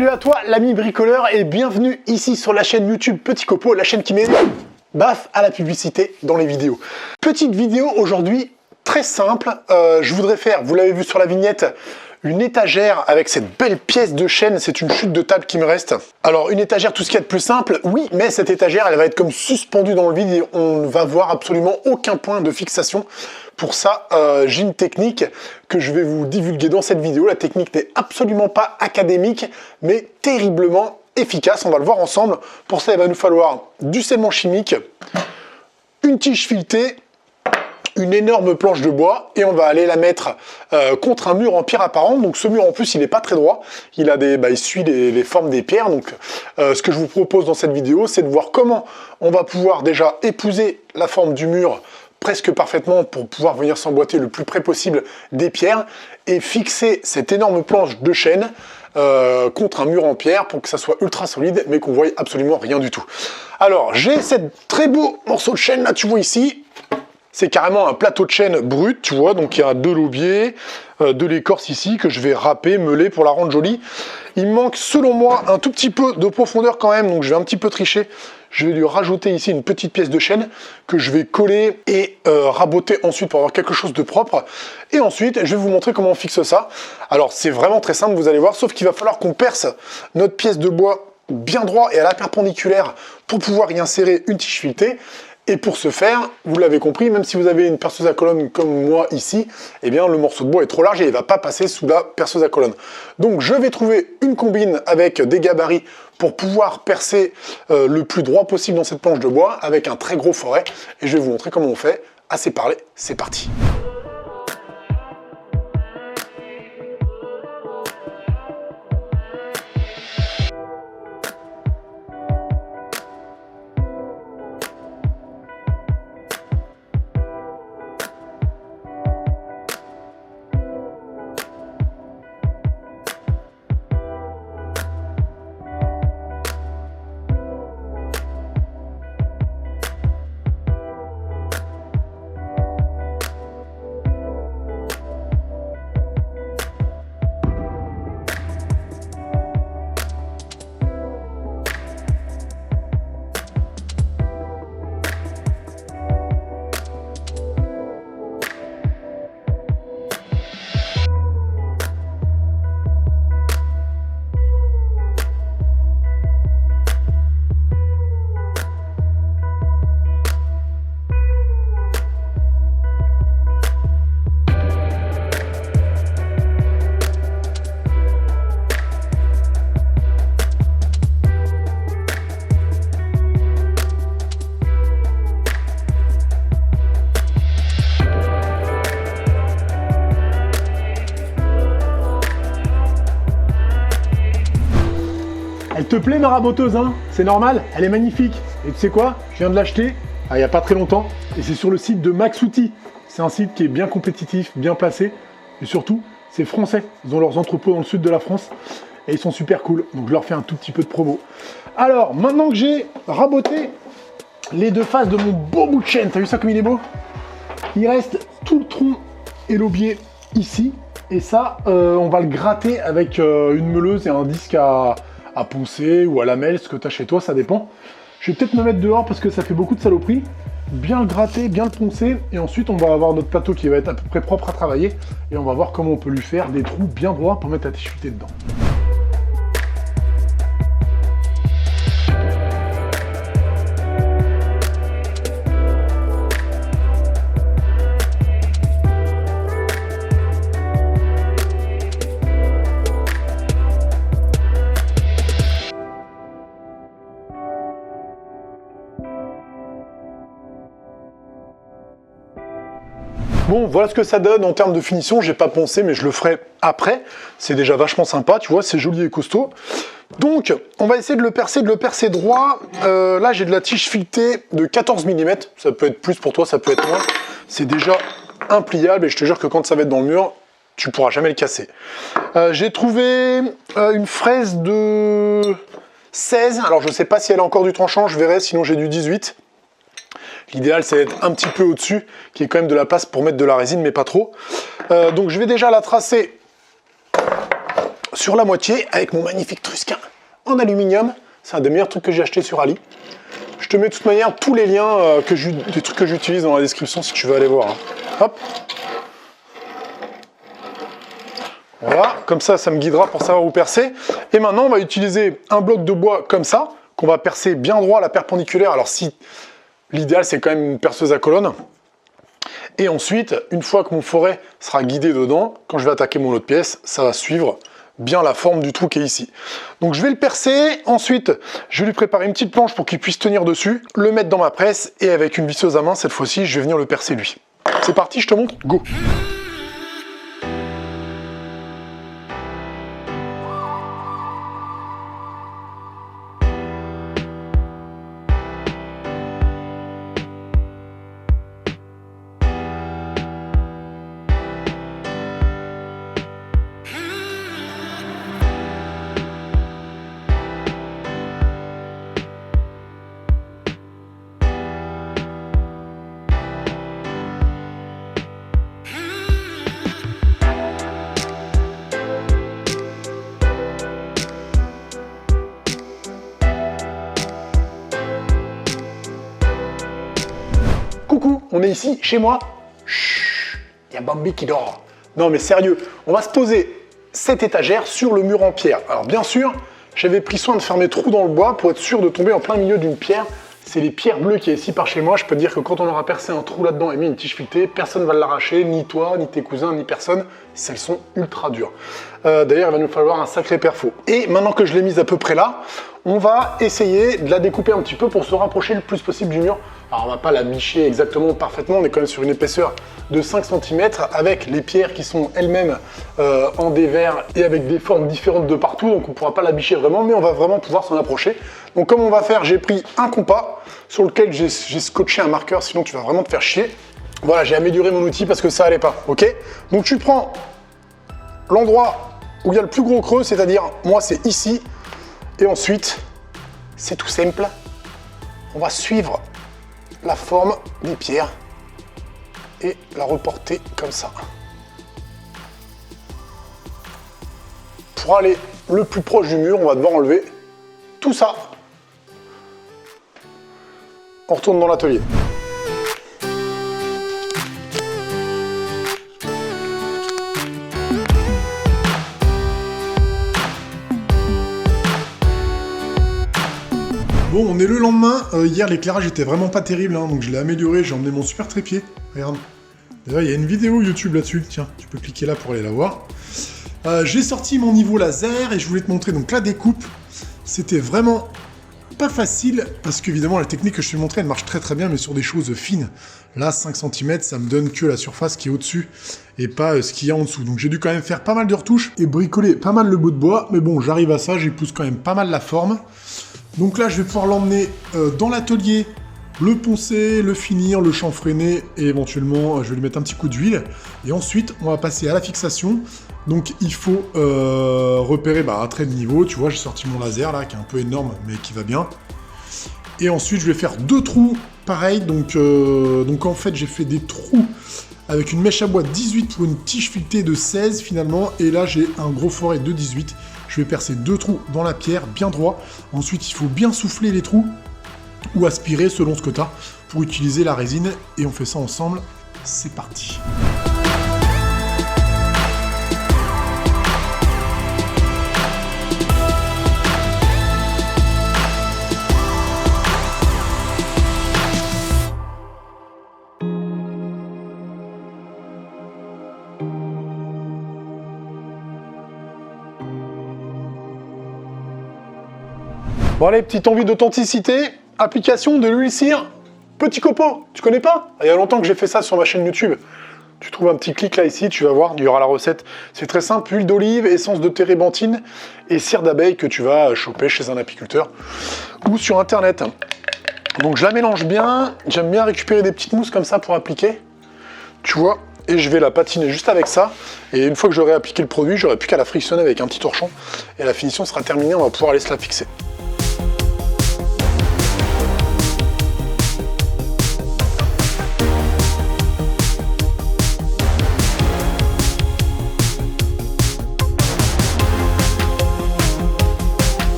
Salut à toi l'ami bricoleur et bienvenue ici sur la chaîne YouTube Petit Copeau, la chaîne qui met baf à la publicité dans les vidéos. Petite vidéo aujourd'hui très simple, je voudrais faire, vous l'avez vu sur la vignette, une étagère avec cette belle pièce de chêne, c'est une chute de table qui me reste. Alors une étagère, tout ce qu'il y a de plus simple, oui, mais cette étagère elle va être comme suspendue dans le vide et on ne va voir absolument aucun point de fixation. Pour ça, j'ai une technique que je vais vous divulguer dans cette vidéo. La technique n'est absolument pas académique, mais terriblement efficace. On va le voir ensemble. Pour ça, il va nous falloir du scellement chimique, une tige filetée, une énorme planche de bois et on va aller la mettre contre un mur en pierre apparente. Donc ce mur en plus il n'est pas très droit, il a il suit les formes des pierres. Donc ce que je vous propose dans cette vidéo, c'est de voir comment on va pouvoir déjà épouser la forme du mur presque parfaitement pour pouvoir venir s'emboîter le plus près possible des pierres et fixer cette énorme planche de chêne contre un mur en pierre pour que ça soit ultra solide mais qu'on voie absolument rien du tout. Alors j'ai cette très beau morceau de chêne là, tu vois ici. C'est carrément un plateau de chêne brut, tu vois, donc il y a de l'aubier, de l'écorce ici, que je vais râper, meuler pour la rendre jolie. Il me manque, selon moi, un tout petit peu de profondeur quand même, donc je vais un petit peu tricher. Je vais lui rajouter ici une petite pièce de chêne que je vais coller et raboter ensuite pour avoir quelque chose de propre. Et ensuite, je vais vous montrer comment on fixe ça. Alors, c'est vraiment très simple, vous allez voir, sauf qu'il va falloir qu'on perce notre pièce de bois bien droit et à la perpendiculaire pour pouvoir y insérer une tige filetée. Et pour ce faire, vous l'avez compris, même si vous avez une perceuse à colonne comme moi ici, eh bien le morceau de bois est trop large et il ne va pas passer sous la perceuse à colonne. Donc je vais trouver une combine avec des gabarits pour pouvoir percer le plus droit possible dans cette planche de bois avec un très gros forêt. Et je vais vous montrer comment on fait. Assez parlé, c'est parti. Elle te plaît ma raboteuse, hein? C'est normal, elle est magnifique. Et tu sais quoi? Je viens de l'acheter il n'y a pas très longtemps et c'est sur le site de Max Outils. C'est un site qui est bien compétitif, bien placé et surtout c'est français. Ils ont leurs entrepôts dans le sud de la France et ils sont super cool. Donc je leur fais un tout petit peu de promo. Alors maintenant que j'ai raboté les deux faces de mon beau bout de chêne, t'as vu ça comme il est beau? Il reste tout le tronc et l'aubier ici et ça on va le gratter avec une meuleuse et un disque à poncer ou à lamelle, ce que tu as chez toi, ça dépend. Je vais peut-être me mettre dehors parce que ça fait beaucoup de saloperies. Bien le gratter, bien le poncer, et ensuite on va avoir notre plateau qui va être à peu près propre à travailler, et on va voir comment on peut lui faire des trous bien droits pour mettre la tige filetée dedans. Bon, voilà ce que ça donne en termes de finition. J'ai pas poncé, mais je le ferai après. C'est déjà vachement sympa, tu vois, c'est joli et costaud. Donc, on va essayer de le percer droit. Là, j'ai de la tige filetée de 14 mm. Ça peut être plus pour toi, ça peut être moins. C'est déjà impliable et je te jure que quand ça va être dans le mur, tu pourras jamais le casser. J'ai trouvé une fraise de 16. Alors, je sais pas si elle a encore du tranchant, je verrai, sinon j'ai du 18. L'idéal, c'est d'être un petit peu au-dessus, qu'il y ait quand même de la place pour mettre de la résine, mais pas trop. Donc je vais déjà la tracer sur la moitié avec mon magnifique Truskin en aluminium. C'est un des meilleurs trucs que j'ai acheté sur Ali. Je te mets de toute manière tous les liens des trucs que j'utilise dans la description si tu veux aller voir. Hein. Hop. Voilà, comme ça, ça me guidera pour savoir où percer. Et maintenant, on va utiliser un bloc de bois comme ça, qu'on va percer bien droit à la perpendiculaire. Alors si l'idéal, c'est quand même une perceuse à colonne. Et ensuite, une fois que mon forêt sera guidé dedans, quand je vais attaquer mon autre pièce, ça va suivre bien la forme du trou qui est ici. Donc je vais le percer, ensuite je vais lui préparer une petite planche pour qu'il puisse tenir dessus, le mettre dans ma presse et avec une visseuse à main cette fois-ci, je vais venir le percer lui. C'est parti, je te montre, go! Coucou, on est ici, chez moi. Chut, il y a Bambi qui dort. Non mais sérieux, on va se poser cette étagère sur le mur en pierre. Alors bien sûr, j'avais pris soin de faire mes trous dans le bois pour être sûr de tomber en plein milieu d'une pierre. C'est les pierres bleues qui est ici par chez moi. Je peux te dire que quand on aura percé un trou là-dedans et mis une tige filetée, personne ne va l'arracher, ni toi, ni tes cousins, ni personne. Elles sont ultra dures. D'ailleurs, il va nous falloir un sacré perfo. Et maintenant que je l'ai mise à peu près là, on va essayer de la découper un petit peu pour se rapprocher le plus possible du mur. Alors, on va pas la bicher exactement parfaitement, on est quand même sur une épaisseur de 5 cm avec les pierres qui sont elles-mêmes en dévers et avec des formes différentes de partout, donc on ne pourra pas la bicher vraiment, mais on va vraiment pouvoir s'en approcher. Donc comme on va faire, j'ai pris un compas sur lequel j'ai scotché un marqueur, sinon tu vas vraiment te faire chier. Voilà, j'ai amélioré mon outil parce que ça allait pas, ok? Donc tu prends l'endroit où il y a le plus gros creux, c'est-à-dire, moi c'est ici, et ensuite, c'est tout simple, on va suivre la forme des pierres et la reporter comme ça. Pour aller le plus proche du mur, on va devoir enlever tout ça. On retourne dans l'atelier. Bon, on est le lendemain. Hier, l'éclairage était vraiment pas terrible, hein, donc je l'ai amélioré. J'ai emmené mon super trépied. Regarde. D'ailleurs, il y a une vidéo YouTube là-dessus. Tiens, tu peux cliquer là pour aller la voir. J'ai sorti mon niveau laser et je voulais te montrer donc la découpe. C'était vraiment pas facile parce qu'évidemment, la technique que je te montrer, elle marche très très bien, mais sur des choses fines. Là, 5 cm, ça me donne que la surface qui est au-dessus et pas ce qu'il y a en dessous. Donc j'ai dû quand même faire pas mal de retouches et bricoler pas mal le bout de bois. Mais bon, j'arrive à ça, j'y pousse quand même pas mal la forme. Donc là, je vais pouvoir l'emmener dans l'atelier, le poncer, le finir, le chanfreiner et éventuellement, je vais lui mettre un petit coup d'huile. Et ensuite, on va passer à la fixation. Donc il faut repérer un trait de niveau. Tu vois, j'ai sorti mon laser là, qui est un peu énorme, mais qui va bien. Et ensuite, je vais faire 2 trous, pareil. Donc en fait, j'ai fait des trous avec une mèche à bois 18 pour une tige filetée de 16 finalement. Et là, j'ai un gros forêt de 18. Je vais percer 2 trous dans la pierre, bien droit. Ensuite, il faut bien souffler les trous ou aspirer selon ce que tu as pour utiliser la résine. Et on fait ça ensemble. C'est parti. Bon allez, petite envie d'authenticité, application de l'huile cire, Petit Copeau, tu connais pas? Il y a longtemps que j'ai fait ça sur ma chaîne YouTube. Tu trouves un petit clic là ici, tu vas voir, il y aura la recette. C'est très simple, huile d'olive, essence de térébenthine et cire d'abeille que tu vas choper chez un apiculteur ou sur internet. Donc je la mélange bien, j'aime bien récupérer des petites mousses comme ça pour appliquer, tu vois, et je vais la patiner juste avec ça. Et une fois que j'aurai appliqué le produit, j'aurai plus qu'à la frictionner avec un petit torchon et la finition sera terminée, on va pouvoir aller se la fixer.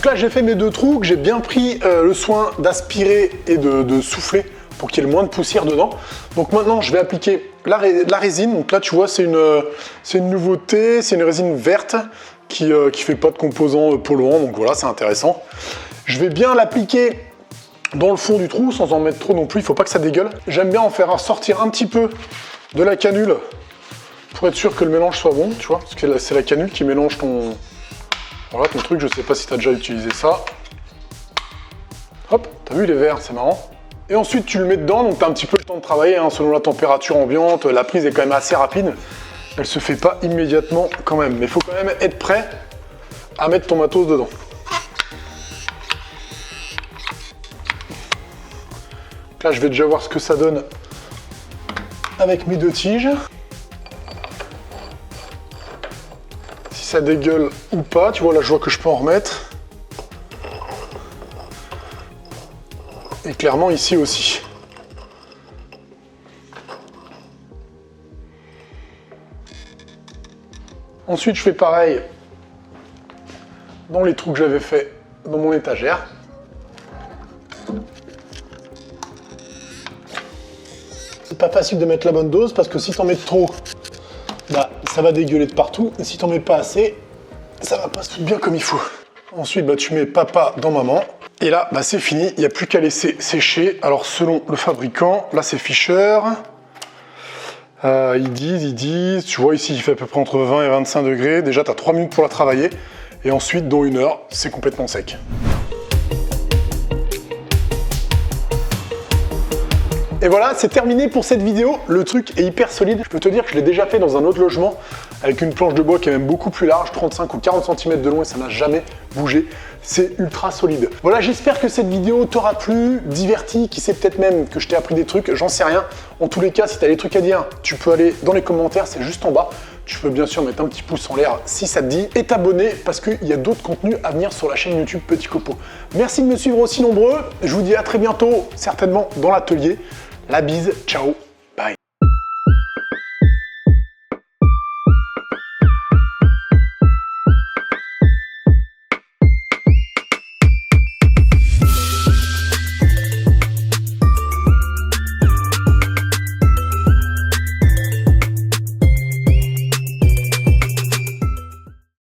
Donc là, j'ai fait mes 2 trous, que j'ai bien pris le soin d'aspirer et de souffler pour qu'il y ait le moins de poussière dedans. Donc maintenant, je vais appliquer la résine. Donc là, tu vois, c'est une nouveauté, c'est une résine verte qui fait pas de composants polluants, donc voilà, c'est intéressant. Je vais bien l'appliquer dans le fond du trou, sans en mettre trop non plus, il faut pas que ça dégueule. J'aime bien en faire sortir un petit peu de la canule pour être sûr que le mélange soit bon, tu vois, parce que c'est la canule qui mélange ton truc. Je sais pas si tu as déjà utilisé ça. Hop, t'as vu, il est vert, c'est marrant. Et ensuite, tu le mets dedans, donc tu as un petit peu le temps de travailler, hein, selon la température ambiante. La prise est quand même assez rapide. Elle se fait pas immédiatement quand même, mais il faut quand même être prêt à mettre ton matos dedans. Là, je vais déjà voir ce que ça donne avec mes 2 tiges. Si ça dégueule ou pas, tu vois, là, je vois que je peux en remettre. Et clairement, ici aussi. Ensuite, je fais pareil dans les trous que j'avais fait dans mon étagère. C'est pas facile de mettre la bonne dose parce que si t'en mets trop, bah, ça va dégueuler de partout. Et si t'en mets pas assez, ça va pas se foutre bien comme il faut. Ensuite, bah, tu mets papa dans maman. Et là, bah, c'est fini. Il n'y a plus qu'à laisser sécher. Alors, selon le fabricant, là, c'est Fischer. Ils disent, tu vois ici, il fait à peu près entre 20 et 25 degrés. Déjà, tu as 3 minutes pour la travailler. Et ensuite, dans 1 heure, c'est complètement sec. Et voilà, c'est terminé pour cette vidéo. Le truc est hyper solide. Je peux te dire que je l'ai déjà fait dans un autre logement avec une planche de bois qui est même beaucoup plus large, 35 ou 40 cm de long, et ça n'a jamais bougé. C'est ultra solide. Voilà, j'espère que cette vidéo t'aura plu, diverti, qui sait peut-être même que je t'ai appris des trucs, j'en sais rien. En tous les cas, si tu as des trucs à dire, tu peux aller dans les commentaires, c'est juste en bas. Tu peux bien sûr mettre un petit pouce en l'air si ça te dit et t'abonner parce qu'il y a d'autres contenus à venir sur la chaîne YouTube Petit Copeau. Merci de me suivre aussi nombreux. Je vous dis à très bientôt, certainement dans l'atelier. La bise, ciao!